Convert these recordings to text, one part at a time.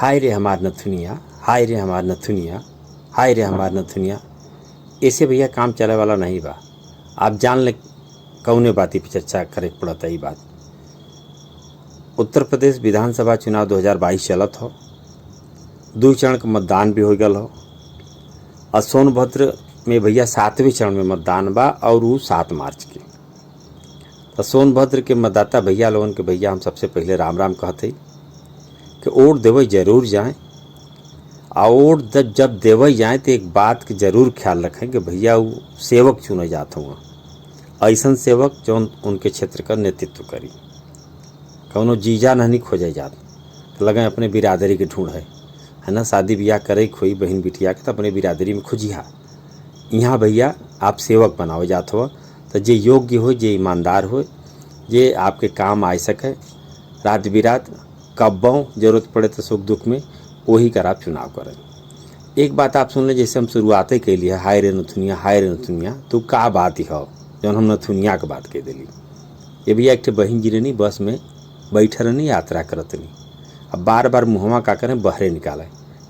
हाय रे हमार नथुनिया, हाय रे हमार नथुनिया, हाय रे हमार नथुनिया। ऐसे भैया काम चले वाला नहीं बा। आप जान ले कौने बाती पे चर्चा करे पड़ता। ही बात उत्तर प्रदेश विधानसभा चुनाव 2022 चलत हो। 2 चरण का मतदान भी हो गल हो। और सोनभद्र में भैया 7वें चरण में मतदान बा और वो 7 मार्च के। तो सोनभद्र के मतदाता भैया लोगन के भैया हम सबसे पहले राम राम कहते कि वोट देवे जरूर जाएं। और वोट जब देवे जाएं तो एक बात के जरूर ख्याल रखें कि भैया वो सेवक चुने जाते हुआ, ऐसा सेवक जो उनके क्षेत्र का नेतृत्व करी। कौनो जीजा नहीं खोजे जात तो लगे अपने बिरादरी के ढूंढ है ना। शादी ब्याह करे खोई बहन बिटिया के तो अपने बिरादरी में खोजिहा। यहाँ भैया आप सेवक बनावे जात हो तो जे योग्य हो, जे ईमानदार हो, जे आपके काम आ सके। रात बिरात कब्बों जरूरत पड़े तो सुख दुख में वही कर आप चुनाव करें। एक बात आप सुन लें, जैसे हम शुरुआत के लिए हाय रे नथुनिया, हाय रे नथुनिया, तो का बात ही हो जौन हम नथुनिया के बात कह दिली। ये भैया एक बहन जी नहीं बस में बैठे रहनी, यात्रा करत नहीं। अब बार बार मुहवा का करें बहरे निकाले।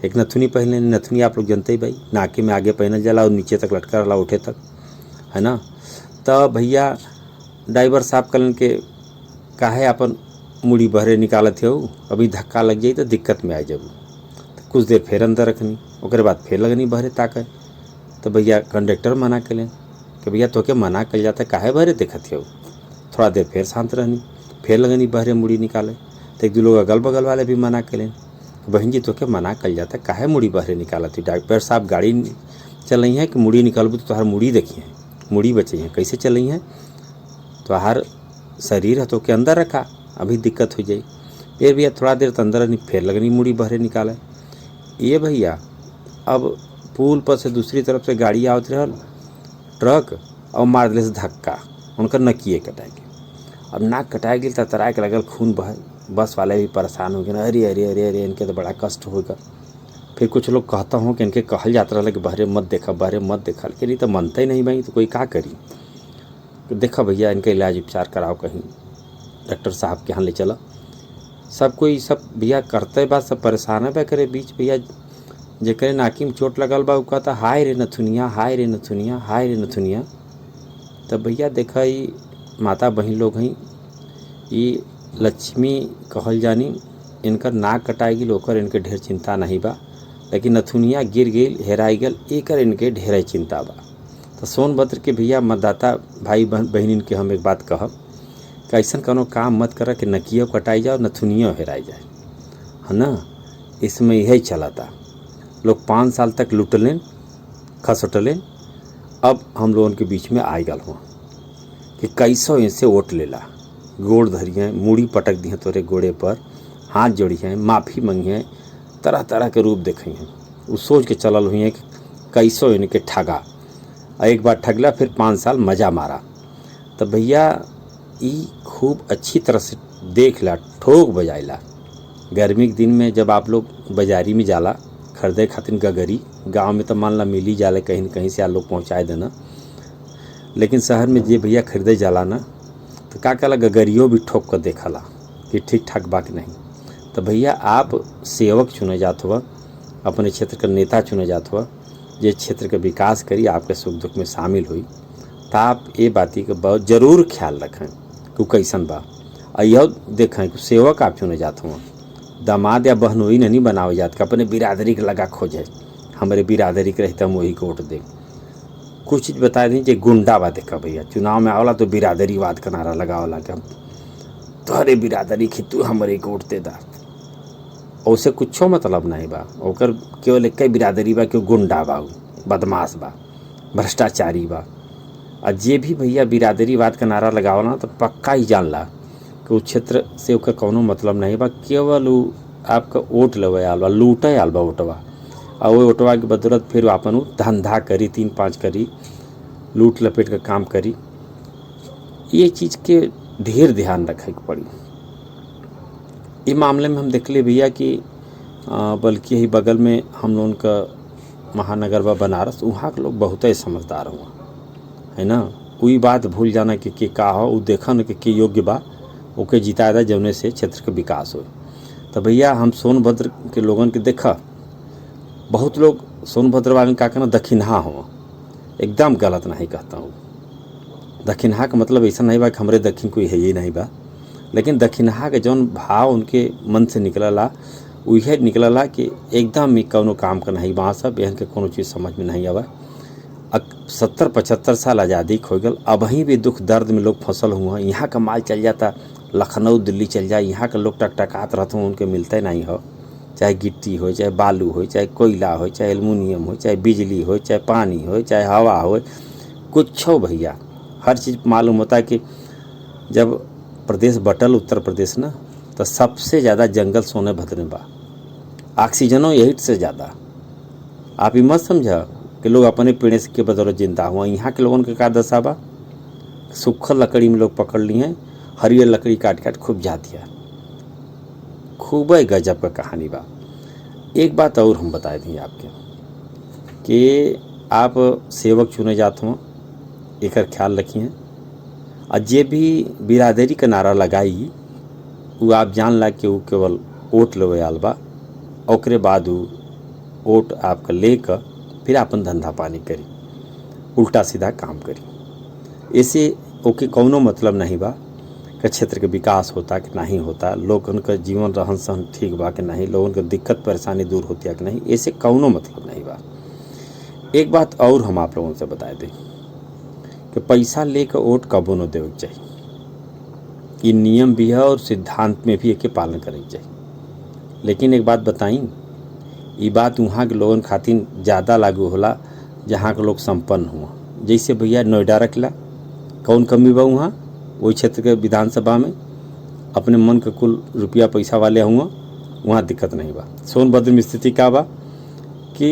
एक नथुनी पहने, नथुनी आप लोग जानते ही भाई, नाके में आगे पहनल जाला और नीचे तक लटका रहा उठे तक, है ना। तो भैया ड्राइवर साहब कलन के काहे अपन मुड़ी बहरे निकालत हो, अभी धक्का लग जाई तो दिक्कत में आ जाबू। तो कुछ देर फिर अंदर रखनी, ओकरे बाद फिर लगनी बहरे ताके। तो भैया कंडक्टर मना करें कि भैया तो के मना कर जाता काहे बहरे देखत हो। थोड़ा देर फिर शांत रहनी, फिर लगनी बहरे मुड़ी निकाले। तो एक दो लोग अगल बगल वाले भी मना करें, बहन जी तो के मना कर जाता काहे मुड़ी बहरे निकालत थी। डॉक्टर साहब गाड़ी चल रही है कि मुड़ी निकालबू तो हर मुड़ी देखिए, मुड़ी बची है कैसे चल रही है। तो हर शरीर है तो के अंदर रखा, अभी दिक्कत हो जाई। फिर भैया थोड़ा देर तो अंदर फिर लगनी मुड़ी बहरे निकाले। ये भैया अब पुल पर से दूसरी तरफ से गाड़ी आवत रहल ट्रक और मार दिले से धक्का, उनकर नकिए कटाए गए। अब नाक कटाए गई तो तराए के लगल खून बहे। बस वाले भी परेशान हो गए, अरे अरे अरे अरे इनके तो बड़ा कष्ट होगा। फिर कुछ लोग कहता हूँ कि इनके कहल जाता रहा कि बहरे मत देखा, बहरे मत देखा, लेकिन नहीं तो मनते ही नहीं भाई, तो कोई क्या करी। तो देखा भैया इनका इलाज उपचार कराओ, कहीं डॉक्टर साहब के यहाँ ले चला। सब कोई सब भैया करते बा, सब परेशान है करे बीच भैया जेकरे नाकी में चोट लगल बा, वो कहता हाय रे नथुनिया, हाय रे नथुनिया, हाय रे नथुनिया। तब भैया देखा ये माता बहन लोग हैं, ये लक्ष्मी कहल जानी, इनकर नाक कटाई गई ओकर इनके ढेर चिंता नहीं बा, लेकिन नथुनिया गिर गई हेराई गल एकर इनके ढेर चिंता बा। तो सोनभद्र के भैया मतदाता भाई बहन के हम एक बात कहब कि ऐसा कोनो काम मत कर कि नकियो कटाई जाओ नथुनियो हेराई जाए, है ना। इसमें यही चला था, लोग 5 साल तक लुटलें खसटलें। अब हम लोगों के बीच में आई गल हुआ कि कैसो इनसे वोट लेला, गोड़ धरिए, मूड़ी पटक दिए तोरे गोड़े पर, हाथ जोड़िए, माफ़ी मंगिए, तरह तरह के रूप देखें हैं। वो सोच के चलल हुई है कि कैसो इनके ठगा। एक बार ठगला फिर 5 साल मज़ा मारा। तो भैया ये खूब अच्छी तरह से देख ला, ठोक बजाइला। गर्मी के दिन में जब आप लोग बाजारी में जाला खरीदे खातिर गगरी, गांव में तो मान ला मिली जाले कहीं न कहीं से आप लोग पहुँचाए देना, लेकिन शहर में जे भैया खरीदे जाला ना तो का कहला गगरियों भी ठोक कर देखला कि ठीक ठाक बा कि नहीं। तो भैया आप सेवक चुने जात हुआ, अपने क्षेत्र का नेता चुने जात हुआ, जे क्षेत्र का विकास करी, आपके सुख दुख में शामिल हुई। तो आप ये बाती का बहुत ज़रूर ख्याल रखें कि कैसन बा। और यह देखें कि सेवक आप चुने जात हुआ, दामाद या बहनोई नहीं बनावे जात का अपने बिरादरी के लगा खोजे, हमारे बिरादरी के रहते हम वही को वोट दे। कुछ चीज़ बता दें जे गुंडा बा। देखा भैया चुनाव में आवला तो बिरादरीवाद का नारा लगावला कि हम तोहरे बिरादरी की तू हमारे को वोट दे दा। उससे कुछो मतलब नहीं बा, ओकर केवल एक बिरादरी बा कि गुंडा बा, बदमाश बा, भ्रष्टाचारी बा। और जे भी भैया बिरादरीवाद का नारा लगावला तो पक्का ही जान ला कि उस क्षेत्र से ओकर कौनो मतलब नहीं बा, केवल वो आपका वोट लेवे आल बा, लूटे आल बा वोटवा। और वो वोटवा के बदौलत फिर अपन धंधा करी, 3-5 करी, लूट लपेट का काम करी। ये चीज़ के ढेर ध्यान रखे के पड़ी। ये मामले में हम देख ले भैया कि बल्कि यही बगल में हम लोगों का महानगर बा बनारस, वहाँ के लोग बहुत ही समझदार हुआ, है ना। कोई बात भूल जाना कि का हो, वो देखा न कि योग्य बा, ओके जिताए दा जौने से क्षेत्र का विकास हो। तो भैया हम सोनभद्र के लोगन के देखा, बहुत लोग सोनभद्र वाले का कहना दक्षिणहा हो, एकदम गलत नहीं कहता हूँ। दक्षिणहा का मतलब ऐसा नहीं बा कि हमरे दक्षिण कोई है ही नहीं बा, लेकिन दक्षिणहा के जौन भाव उनके मन से निकलला उहे निकलला कि एकदम ही कौनो काम का नहीं वहाँ सब यहाँ के कोनो चीज़ समझ में नहीं आवा। 70-75 साल आज़ादी खो गल, अब ही भी दुख दर्द में लोग फसल हुआ। यहाँ का माल चल जाता लखनऊ दिल्ली चल जाए, यहाँ के लोग टकटकात रहते हैं, उनके मिलते नहीं हो। चाहे गिट्टी हो, चाहे बालू हो, चाहे कोयला हो, चाहे एल्युमिनियम हो, चाहे बिजली हो, चाहे पानी हो, चाहे हवा हो, कुछ हो भैया, हर चीज़ मालूम होता है कि जब प्रदेश बटल उत्तर प्रदेश ना, तो सबसे ज़्यादा जंगल सोनभद्र में बा, ऑक्सीजनों यही से ज़्यादा। आप ही मत समझा कि लोग अपने पेड़ के बदौलत जिंदा हुआ। यहाँ के लोगों के का दशा बा, सूखल लकड़ी में लोग पकड़ ली हैं, हरियर लकड़ी काट काट खूब जा दिया। खूब गजब का कहानी बा। एक बात और हम बता दें आपके कि आप सेवक चुने जाते हो, एक ख्याल रखिए। और जे भी बिरादरी का नारा लगाई वो आप जान ला कि वो केवल वोट लेवे आल बा, ओकरे बाद वो वोट आपका लेकर फिर अपन धंधा पानी करी, उल्टा सीधा काम करी। ऐसे ओके कौनो मतलब नहीं बा कि क्षेत्र के विकास होता कि नहीं होता, लोगन का जीवन रहन सहन ठीक बा कि नहीं, लोगन का दिक्कत परेशानी दूर होती है कि नहीं, ऐसे कौनो मतलब नहीं बा। एक बात और हम आप लोगों से बता दें कि पैसा लेकर वोट कबो न देवे चाहिए। ये नियम भी है और सिद्धांत में भी एक पालन करे चाहिए। लेकिन एक बात बताई, ये बात वहाँ के लोगन खातिर ज़्यादा लागू होला जहाँ के लोग संपन्न हुआ। जैसे भैया नोएडा रखला, कौन कमी बा वहाँ, वही क्षेत्र के विधानसभा में अपने मन के कुल रुपया पैसा वाले हुआ, वहाँ दिक्कत नहीं बा। सोनभद्र में स्थिति का बा कि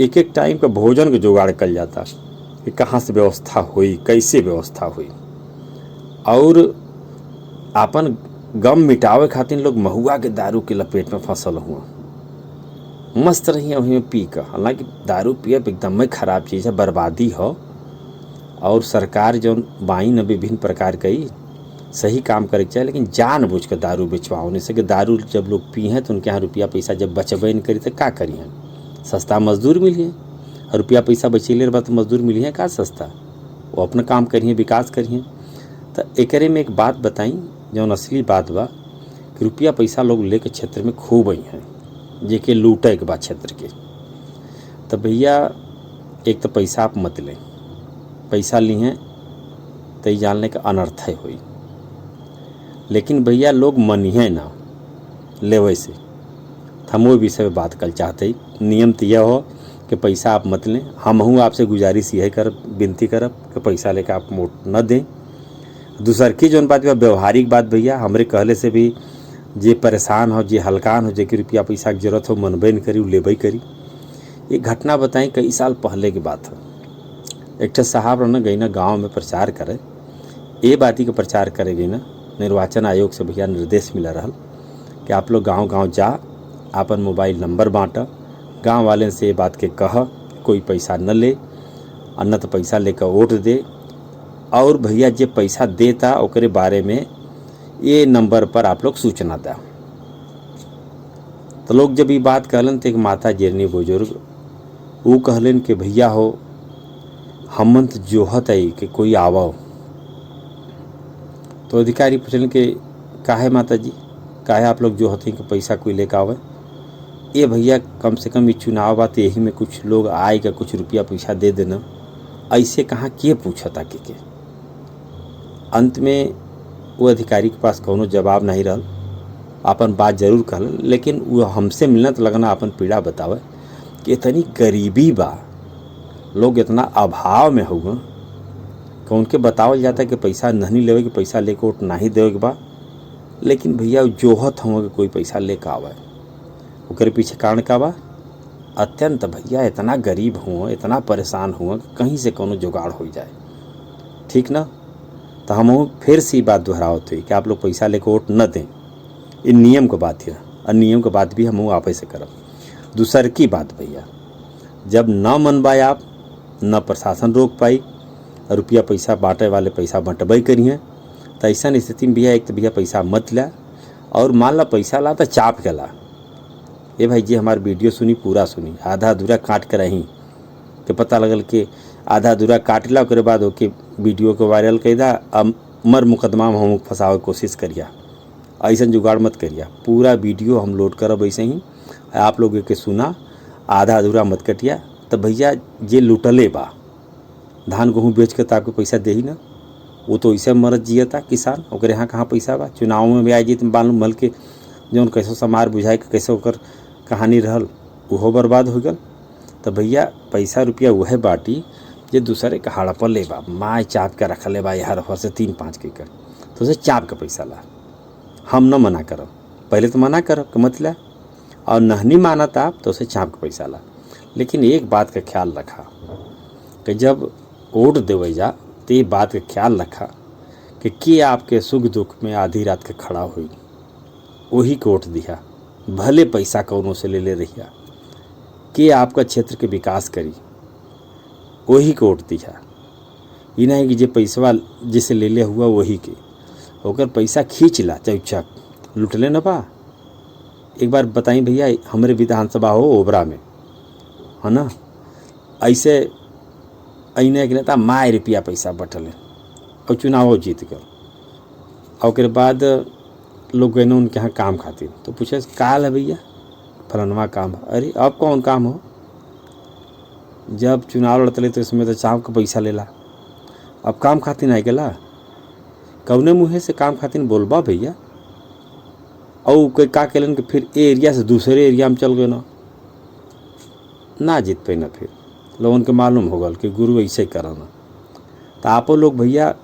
एक एक टाइम का भोजन के जुगाड़ कल जाता कि कहाँ से व्यवस्था हुई, कैसे व्यवस्था हुई, और अपन गम मिटावे खातिर लोग महुआ के दारू के लपेट में फसल हुआ। मस्त रही वहीं में पी कर। हालांकि दारू पियब एकदम खराब चीज़ है, बर्बादी हो। और सरकार जो बाई न विभिन्न प्रकार कई सही काम करे चाहिए, लेकिन जानबूझ कर दारू बेचवाओ नहीं सके। दारू जब लोग पी हैं तो उनके यहाँ रुपया पैसा जब बचबे नहीं करी तो का करी हैं, सस्ता मजदूर मिली है, और रुपया पैसा बचीले बात तो मजदूर मिली है का सस्ता, वो अपना काम करिए, विकास करिए। तो एकरे में एक बात बताई जौन असली बात बा कि रुपया पैसा लोग लेके क्षेत्र में खूब आई हैं, जेके लूटे के बाद क्षेत्र के। तो भैया एक तो पैसा आप मत लें, पैसा ली हैं तो जानने का अनर्थ है हुई। लेकिन भैया लोग मनिए ना लेवे से, हम वो विषय में बात कर चाहते ही। नियम तो यह हो कि पैसा आप मत लें। हम आपसे गुजारिश यही कर विनती करब कि पैसा लेकर आप वोट न दें। दूसर की जौन बात बा व्यवहारिक बात भैया, हमरे कहले से भी जे परेशान हो, जे हलकान हो, जेके रुपया पैसा की जरूरत हो, मनबे न करी, लेबे करी। एक घटना बताई, कई साल पहले की बात है। एक ठे साहब रहना गई ना गाँव में प्रचार करे, ये बात ही का प्रचार करे गई ना, निर्वाचन आयोग से भैया निर्देश मिला रहा कि आप लोग गांव गांव जा, अपन मोबाइल नंबर बांटा, गांव वाले से ये बात के कह कोई पैसा न ले, और न तो पैसा लेकर वोट दे। और भैया जे पैसा देता ओकरे बारे में ये नंबर पर आप लोग सूचना दा। तो लोग जब ये बात कहलन तो एक माता जेरनी बुजुर्ग वो कहलन कि भैया हो हमन तो जोहत है कि कोई आवो। तो अधिकारी पूछलन कि काहे माता जी, काहे आप लोग जोहत हैं कि पैसा कोई लेकर आवे। ये भैया कम से कम ये चुनाव बात यही में कुछ लोग आए का कुछ रुपया पैसा दे देना, ऐसे कहाँ के पूछता के। अंत में वो अधिकारी के पास कोनो जवाब नहीं रहल, अपन बात जरूर कहल, लेकिन वो हमसे मिलना तो लगना अपन पीड़ा बतावे कि इतनी गरीबी बा, लोग इतना अभाव में होगा कि उनके बतावल जाता है कि पैसा नहीं लेवे कि पैसा लेके वोट नहीं देवे के बा। लेकिन भैया जोहत होंगे कि कोई पैसा लेकर आवे, ओकरे पीछे कारण का बा, अत्यंत भैया इतना गरीब हुआ, इतना परेशान हुआ कि कहीं से कोनो जुगाड़ हो जाए, ठीक ना। तो हम फिर से बात दोहरावत हुई कि आप लोग पैसा लेकर वोट न दें, ये नियम की बात है, और नियम की बात भी हम आपे से करब। दूसर की बात भैया, जब न मनबाए आप, न प्रशासन रोक पाई, रुपया पैसा बांटे वाले पैसा बंटबे करिए, तो ऐसा स्थिति में भैया एक तो भैया पैसा मत ला, और मान ला पैसा ला तो चाप के ला। ये भाई जी हमारी वीडियो सुनी, पूरा सुनी, आधा अधूरा काट कर रही तो पता लगल कि आधा अधूरा काट ला, ओकरे बाद ओके वीडियो को वायरल कर दा, अब मर मुकदमा में हम फंसावे की कोशिश करिया। ऐसा जुगाड़ मत करिया, पूरा वीडियो हम लोड करब ऐसे ही, आप लोग के सुना, आधा अधूरा मत कटिया। तो भैया जे लुटले बा धान गेहूँ बेच के तो आपको पैसा दे ही ना, वो तो ऐसे मरत जियता किसान, ओकरे यहाँ कहाँ पैसा बा। चुनाव में भी आ जी तो मालूम भल के जौन कैसो समार बुझाए के कैसे ओकर कहानी रहल उहो बर्बाद हो गल। तो भैया पैसा रुपया वह बाटी जे दूसरे के हड़प ले बा, माँ चाप के रख ले बा यार हर से 3-5 के कर, तो उसे चाप के पैसा ला। हम न मना करब, पहले तो मना करब कि मत ला, और नहीं मानत आप तो उसे चाप के पैसा ला। लेकिन एक बात का ख्याल रखा कि जब वोट देवे जा तो ये बात का ख्याल रखा कि के आपके सुख दुख में आधी रात के खड़ा हुई, वही को वोट दिया, भले पैसा कौनों से ले रहिया, के आपका क्षेत्र के विकास करी, वही को वोट दिया। ये नहीं कि जे पैसवा जिसे ले हुआ वही के होकर पैसा खींच ला चौचक लुटले न बा। एक बार बताई भैया, हमारे विधानसभा हो ओबरा में है ना, ऐसे अने एक नेता माय रुपया पैसा बटले और चुनाव जीत गए। और उसके बाद लोग गए उनके यहाँ काम खातिर, तो पूछे काल है भैया, फलनवा काम है। अरे अब कौन काम हो, जब चुनाव लड़ते तो इसमें तो चाँव का पैसा लेला, अब काम खातिर नहीं गला, कौने मुँहे से काम खातिर बोलबा भैया। और कोई का केलन कि फिर ए एरिया से दूसरे एरिया में चल गए ना जीत पे ना, फिर लोगों के मालूम हो गल कि गुरु ऐसे कराना। तो आपो लोग भैया,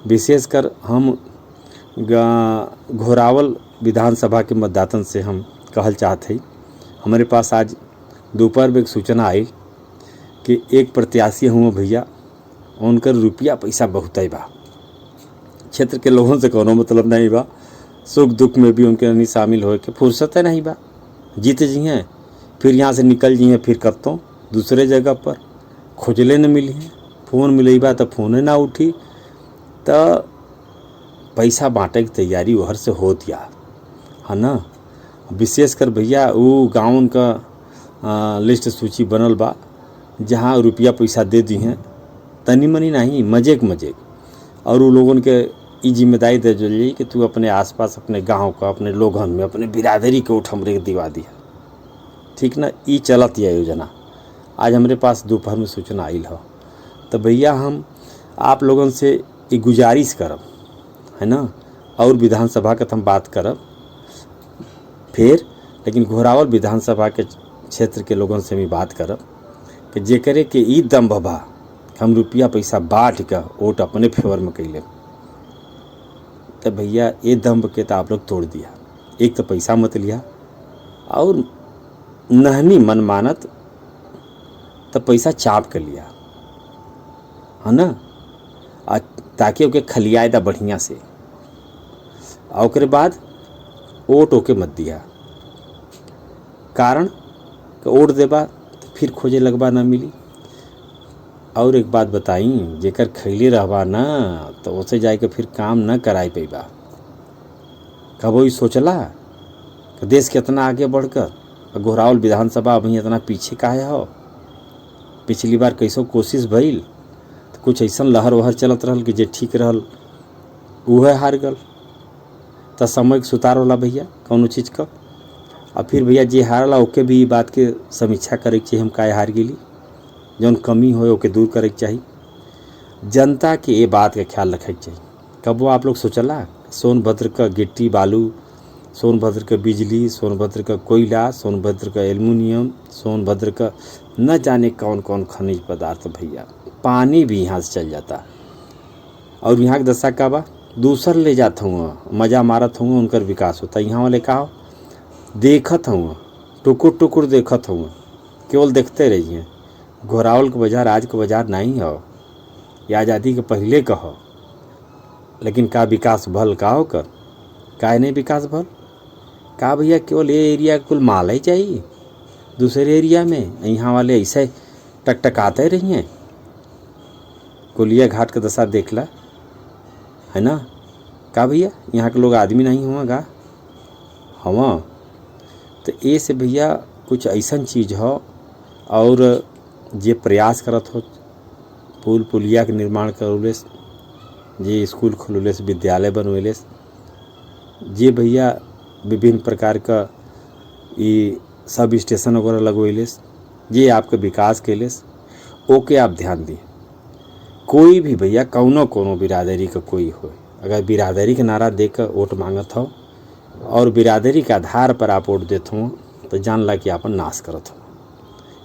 विशेषकर हम घोरावल विधानसभा के मतदातन से हम कहल चाहते हैं, हमारे पास आज दोपहर में एक सूचना आई कि एक प्रत्याशी हुआ भैया, उनकर रुपया पैसा बहुत ही बा, क्षेत्र के लोगों से कोनो मतलब नहीं बा, सुख दुख में भी उनके नहीं शामिल हो के फुर्सत है नहीं बा। जीत जी हैं फिर यहाँ से निकल जी हैं, फिर कत्तों दूसरे जगह पर खोजले न मिली हैं, फ़ोन मिले बा तो फ़ोने ना उठी, तो पैसा बांटे की तैयारी वहर से हो दिया है ना। विशेषकर भैया वो गाँव का लिस्ट सूची बनल बा जहाँ रुपया पैसा दे दी हैं, तनी मनी नहीं, मजे के मजे। और वो लोगों के ये जिम्मेदारी दे दिली कि तू अपने आसपास अपने गांव का, अपने लोगन में, अपने बिरादरी के उठ हमरे के दिवा दिया, ठीक ना। ये चलत यह योजना आज हमारे पास दोपहर में सूचना आई हो। तो भैया हम आप लोगों से ये गुजारिश करब है ना, और विधानसभा का तो हम बात करब फिर, लेकिन घोरावल विधानसभा के क्षेत्र के लोगों से भी बात करब कि जे करे कि ई दम बबा हम रुपया पैसा बांट कर वोट अपने फेवर में कैले। तो भैया ये दम्भ के तो आप लोग तोड़ दिया, एक तो पैसा मत लिया, और नहनी मन मानत तो पैसा चाप कर लिया है ना, ताकि ओके खलियाए दा बढ़िया से, और उसके बाद वोट ओके मत दिया। कारण कि वोट देबा तो फिर खोजे लगबा ना मिली। और एक बात बताई, जेकर खैले रहबा ना तो उसे जाके फिर काम न कराई पैबा। कबो ही सोचला कि देश कितना आगे बढ़कर घोरावल विधानसभा अभी इतना पीछे काहे हो। पिछली बार कैसो कोशिश भइल तो कुछ ऐसा लहर वहर चलत रहल कि जे ठीक रहल वह हार गल। तो समय के सुतार होला भैया कौनो चीज़ का। और फिर भैया जे हारला ओके भी बात के समीक्षा करे के चाहिए, हम काहे हार गेली, जौन कमी हो ओके दूर करे के चाहिए। जनता के ये बात का ख्याल रखे के चाहिए। कबो आप लोग सोचला सोनभद्र का गिट्टी बालू, सोनभद्र का बिजली, सोनभद्र का कोयला, सोनभद्र का एल्युमिनियम, सोनभद्र का न जाने कौन कौन खनिज पदार्थ भैया, पानी भी यहाँ से चल जाता। और यहाँ की दशा का बा, दूसर ले जाता हूँ, मज़ा मारत हूँ, उनकर विकास होता। यहाँ वाले का देखत हूँ, टुकुर टुकुर देखत हूँ, केवल देखते रहिए। घोरावल के बाजार आज के बाजार नहीं हो, या आज़ादी के पहले का हो, लेकिन का विकास भल का होकर का नहीं विकास भल का भैया। केवल ये एरिया कुल माल ही चाहिए, दूसरे एरिया में यहाँ वाले ऐसे टकटकाते रही हैं। कोलिया घाट का दशा देखला है ना, का भैया यहाँ के लोग आदमी नहीं हुआ गा, हवा। तो ए से भैया कुछ ऐसन चीज़ हो और जे प्रयास करत हो पुल पुलिया के निर्माण करौले, जे स्कूल खोलौले, विद्यालय बनवैले, जे भैया विभिन्न प्रकार का ये सब स्टेशन वगैरह लगवैले, जे आपके विकास कैले, ओके आप ध्यान दी। कोई भी भैया कौनो बिरादरी का कोई हो, अगर बिरादरी के नारा देकर वोट मांगत हो और बिरादरी के आधार पर आप वोट देते हो तो जान ला कि आपन नाश करत हो,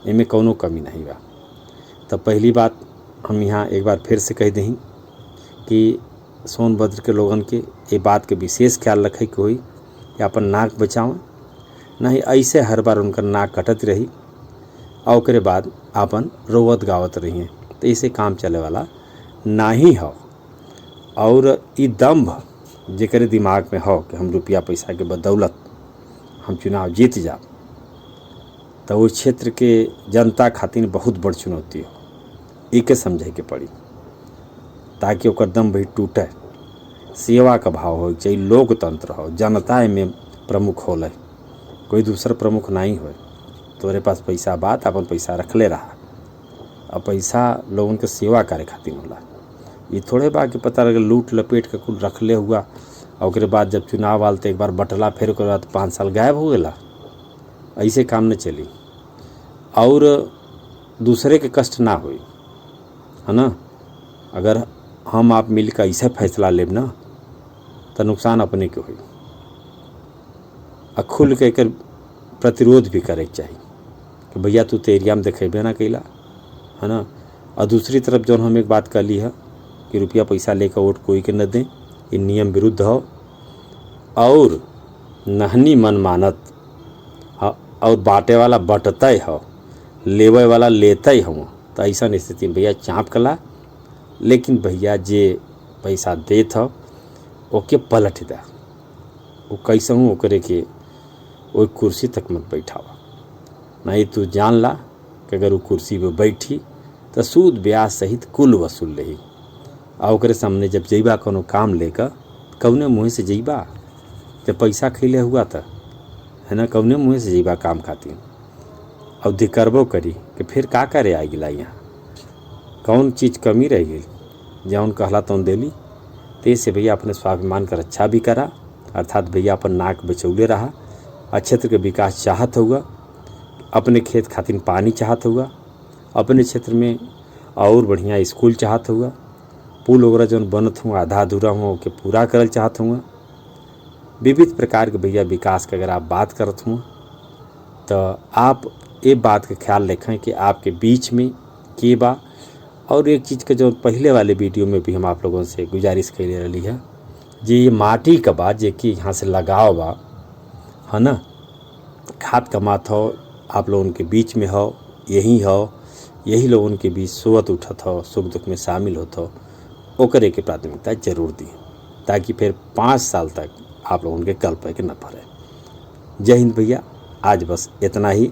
इनमें कौनो कमी नहीं बा। तो पहली बात हम यहाँ एक बार फिर से कह दें कि सोनभद्र के लोगन के ये बात के विशेष ख्याल रखे के होई कि अपन नाक बचावें, नहीं ऐसे हर बार उनका नाक कटत रही और ओकरे बाद आपन रोवत गावत रही। तो इसे काम चले वाला ना ही हो। और ई दम्भ जेकरे दिमाग में हो कि हम रुपया पैसा के बदौलत हम चुनाव जीत जा, तो उस क्षेत्र के जनता खातिर बहुत बड़ चुनौती हो, इके समझे के पड़ी ताकि ओकर दम भी टूटे। सेवा का भाव हो चाहिए, लोकतंत्र हो, जनता में प्रमुख होले, कोई दूसरा प्रमुख नहीं हो। तोरे पास पैसा बात अपन पैसा रखले रहा, अब पैसा लोगन के सेवा करे खातिर होला। ये थोड़े बा कि पता लगे लूट लपेट के कुल रखले हुआ और उसके बाद जब चुनाव आल तो एक बार बटला, फिर उसके बाद 5 साल गायब हो गया। ऐसे काम न चली और दूसरे के कष्ट ना होई, है ना। अगर हम आप मिल कर ऐसे फैसला लेब ना तो नुकसान अपने के होई। खुल के एकर प्रतिरोध भी करे के चाहिए कि भैया तू तो एरिया में देखेबे ना कैला, है ना। और दूसरी तरफ जो हम एक बात कर ली है कि रुपया पैसा लेकर वोट कोई के न दें, ये नियम विरुद्ध हो और नहनी मन मानत और बांटे वाला बटते हो, लेवे वाला लेते हो। तो ऐसा स्थिति भैया चाँप कला, लेकिन भैया जे पैसा देत हो ओके पलट दा, वो कैसे हूँ ओकरे के वो कुर्सी तक मत बैठावा, नहीं तू जान ला कि अगर वो कुर्सी पे बैठी तो सूद ब्याज सहित कुल वसूल रही। और ओकरे सामने जब जइबा कोनो काम लेकर कौने मुँह से जइबा, जब पैसा खैले हुआ था, है ना, कौने मुँह से जइबा काम खातिर। और दिकरबो करी कि फिर का करे आ गिला, यहाँ कौन चीज़ कमी रह गई, जौन कहला तौन देली। ते से भैया अपने स्वाभिमान का रक्षा भी करा, अर्थात भैया अपन नाक बचौले रहा। और क्षेत्र के विकास चाहत हुआ, अपने खेत खातिर पानी चाहत हुआ, अपने क्षेत्र में और बढ़िया स्कूल चाहत हुआ, पुल वगैरह जौन बनत हुआ आधा अधूरा हुआ ओके पूरा करल चाहत हुआ। विविध प्रकार के भैया विकास के अगर आप बात करत हुआ तो आप ये बात का ख्याल रखें कि आपके बीच में के बा। और एक चीज़ के जो पहले वाले वीडियो में भी हम आप लोगों से गुजारिश कर रही है, जे ये माटी का बा जे कि यहाँ से लगाव बा, है ना, खाद कमात हो आप लोगों के बीच में हो, यही लोगों के बीच सोवत उठत हो, सुख दुख में शामिल होत हो, ओकरे के प्राथमिकता जरूर दी ताकि फिर 5 साल तक आप लोगों के कल पे के न पड़े। जय हिंद भैया, आज बस इतना ही।